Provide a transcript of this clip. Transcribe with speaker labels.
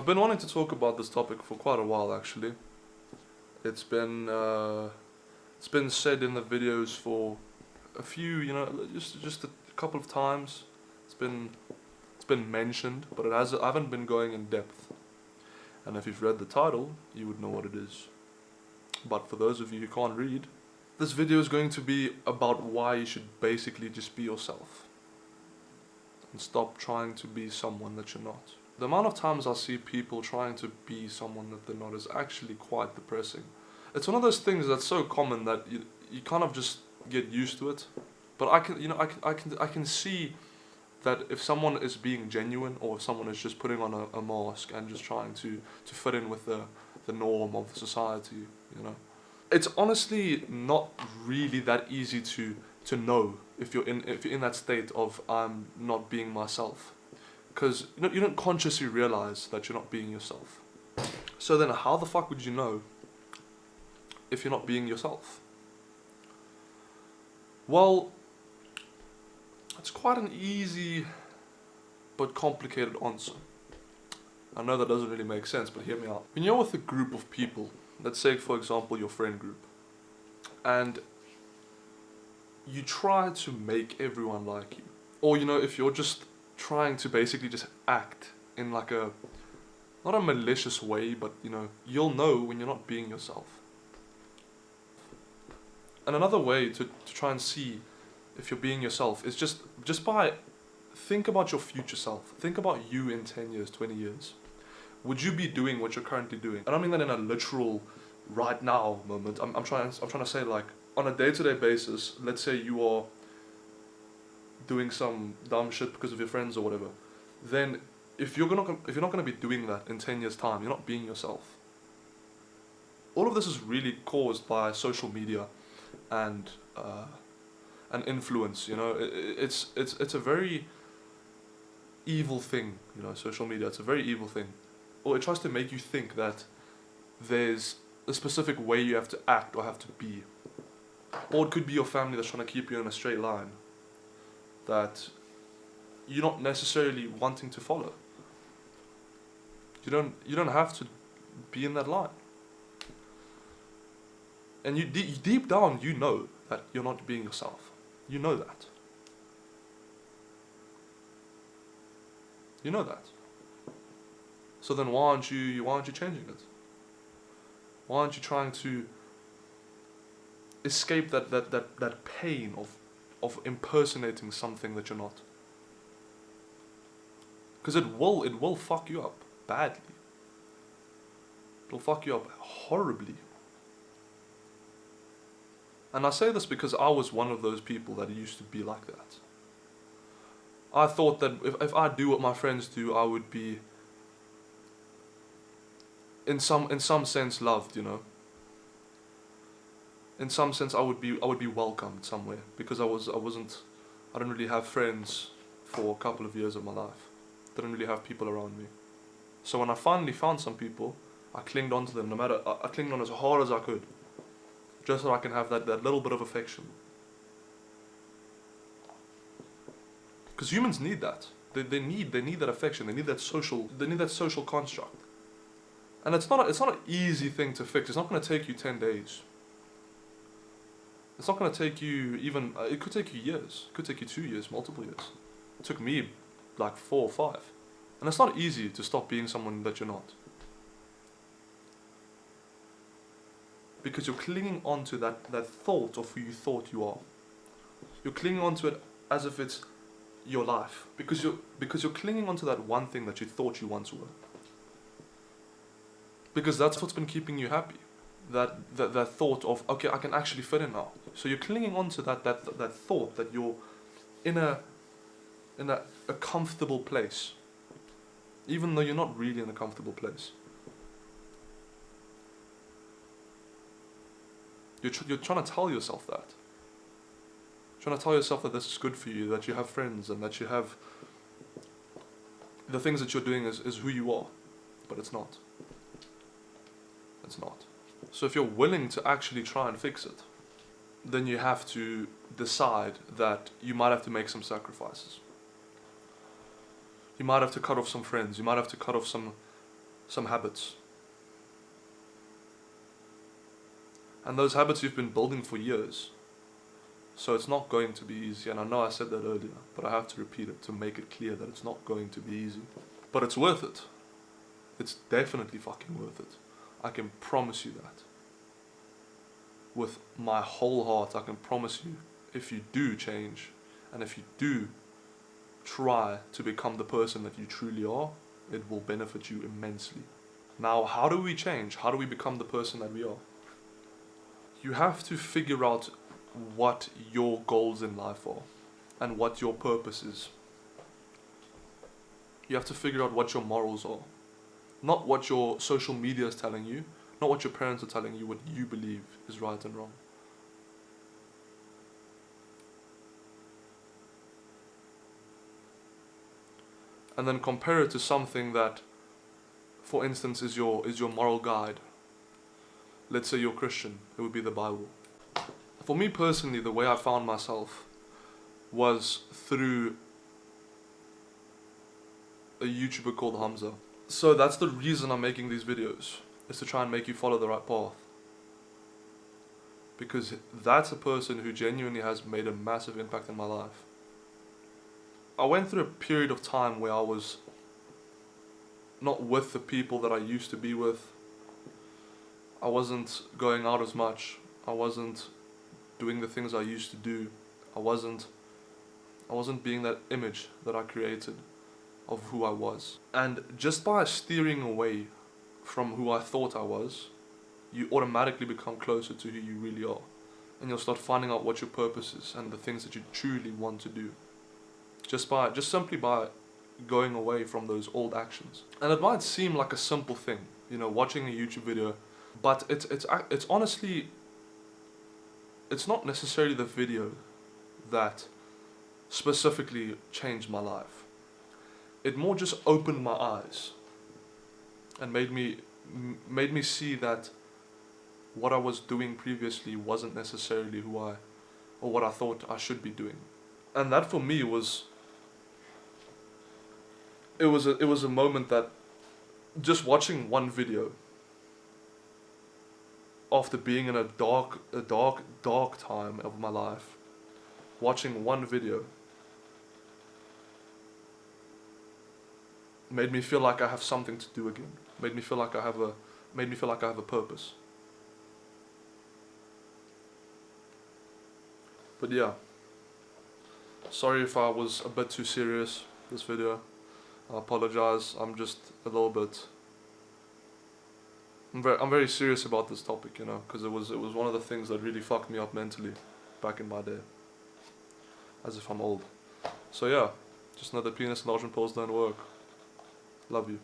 Speaker 1: I've been wanting to talk about this topic for quite a while actually. It's been uh, it's been said in the videos for a few, just a couple of times. It's been it's been mentioned, but I haven't been going in depth. And if you've read the title, you would know what it is. But for those of you who can't read, this video is going to be about why you should basically just be yourself and stop trying to be someone that you're not. The amount of times I see people trying to be someone that they're not is actually quite depressing. It's one of those things that's so common that you kind of just get used to it. But I can see that if someone is being genuine or if someone is just putting on a mask and just trying to fit in with the norm of society, you know. It's honestly not really that easy to know if you're in that state of I'm not being myself, because you don't consciously realize that you're not being yourself. So then how the fuck would you know if you're not being yourself? Well, it's quite an easy but complicated answer. I know that doesn't really make sense, but hear me out. When you're with a group of people, let's say for example your friend group, and you try to make everyone like you, or if you're just trying to basically just act in like a, not a malicious way, but you'll know when you're not being yourself. And another way to try and see if you're being yourself is just by think about your future self. Think about you in 10 years, 20 years. Would you be doing what you're currently doing? And I mean that in a literal right now moment. I'm trying to say, like, on a day-to-day basis, let's say you are doing some dumb shit because of your friends or whatever. Then if you're not gonna be doing that in 10 years time, you're not being yourself. All of this is really caused by social media and influence. It's a very evil thing. Social media, it's a very evil thing. Or it tries to make you think that there's a specific way you have to act or have to be. Or it could be your family that's trying to keep you in a straight line that you're not necessarily wanting to follow. You don't have to be in that line. And you deep down you know that you're not being yourself. You know that. You know that. So then why aren't you changing it? Why aren't you trying to escape that pain of impersonating something that you're not? Because it will fuck you up badly. It'll fuck you up horribly. And I say this because I was one of those people that used to be like that. I thought that if I do what my friends do, I would be in some sense loved, In some sense I would be welcomed somewhere, because I didn't really have friends for a couple of years of my life. Didn't really have people around me. So when I finally found some people, I clinged on to them I clinged on as hard as I could, just so I can have that little bit of affection. Because humans need that. They need that affection. They need that social construct. And it's not an easy thing to fix. It's not going to take you 10 days. It's not going to take you even, it could take you years. It could take you 2 years, multiple years. It took me like 4 or 5. And it's not easy to stop being someone that you're not. Because you're clinging on to that thought of who you thought you are. You're clinging on to it as if it's your life. Because you're clinging on to that one thing that you thought you once were. Because that's what's been keeping you happy. That thought of, okay, I can actually fit in now. So you're clinging on to that thought that you're in a comfortable place. Even though you're not really in a comfortable place. You're trying to tell yourself that. You're trying to tell yourself that this is good for you, that you have friends, and that you have the things that you're doing is who you are. But it's not. It's not. So if you're willing to actually try and fix it, then you have to decide that you might have to make some sacrifices. You might have to cut off some friends. You might have to cut off some some habits. And those habits you've been building for years. So it's not going to be easy. And I know I said that earlier, but I have to repeat it to make it clear that it's not going to be easy. But it's worth it. It's definitely fucking worth it. I can promise you that. With my whole heart, I can promise you, if you do change, and if you do try to become the person that you truly are, it will benefit you immensely. Now, how do we change? How do we become the person that we are? You have to figure out what your goals in life are and what your purpose is. You have to figure out what your morals are. Not what your social media is telling you, not what your parents are telling you, what you believe is right and wrong. And then compare it to something that, for instance, is your moral guide. Let's say you're Christian, it would be the Bible. For me personally, the way I found myself was through a YouTuber called Hamza. So that's the reason I'm making these videos, is to try and make you follow the right path. Because that's a person who genuinely has made a massive impact in my life. I went through a period of time where I was not with the people that I used to be with. I wasn't going out as much. I wasn't doing the things I used to do. I wasn't being that image that I created of who I was. And just by steering away from who I thought I was, you automatically become closer to who you really are. And you'll start finding out what your purpose is and the things that you truly want to do. Just simply by going away from those old actions. And it might seem like a simple thing, watching a YouTube video, but it's honestly, it's not necessarily the video that specifically changed my life. It more just opened my eyes and made me see that what I was doing previously wasn't necessarily or what I thought I should be doing. And that for me was it was a moment that, just watching one video after being in a dark time of my life, watching one video made me feel like I have something to do again. Made me feel like I have a purpose. But yeah, sorry if I was a bit too serious this video. I apologize. I'm just a little bit. I'm very serious about this topic, because it was one of the things that really fucked me up mentally back in my day. As if I'm old. So yeah, just know that penis enlargement pills don't work. Love you.